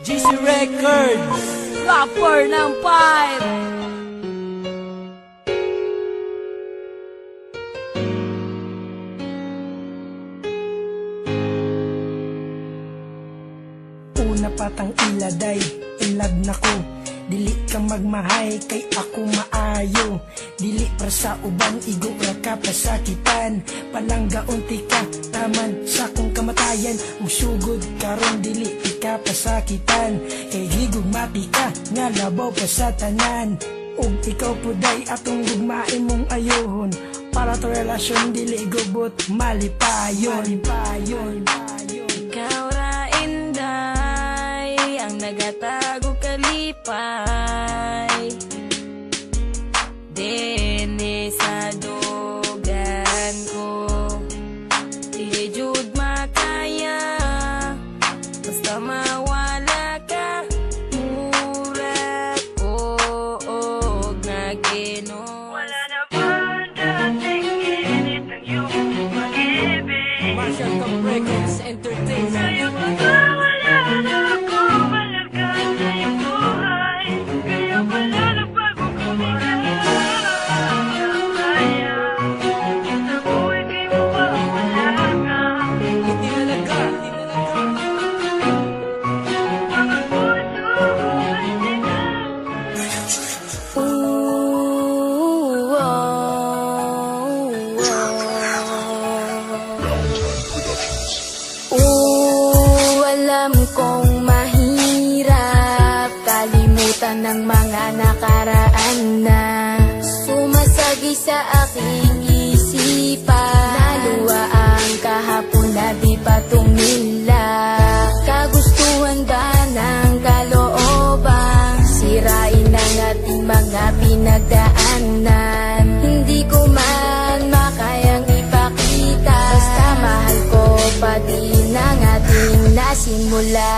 GC Records, rapper ng pipe. Una patang iladay, ilad na ko. Dili ka magmahay, kay ako maayo. Dili para sa uban, igo ra ka pasakitan. Palangga unti ka, taman sa kong kamatayan. Musugod karon dili ka pasakitan. Kay higugmati ka, nga labaw pa sa tanan. Ug ikaw puday atong gugmain mong ayohon. Para to relasyon dili gubot, malipayon. Ikaw ra inday, ang nagatago kalipay. Dene sa dogan ko, di jud makaya. Basta mawala ka, mura ko og nagino. Wala na ba dating init ang iyong pag-ibig? Marshall Top Records Entertainment. Sa'yo magkawala na ako, malagkan na iyong buhay. Kaya pala nagbago kami na kaya. Sa buhay kay mo ba wala ka? Hindi nalaga. Mga puso ko ay sinaw. Alam kong mahirap kalimutan ng mga nakaraan na sumasagi sa aking isipan. Naluwa ang kahapon na di pa tumila. Kagustuhan ba ng kalooban? Sirain ang ating mga pinagdaanan. Hindi ko man makayang ipakita. Basta mahal ko pa din ang ating nasimula.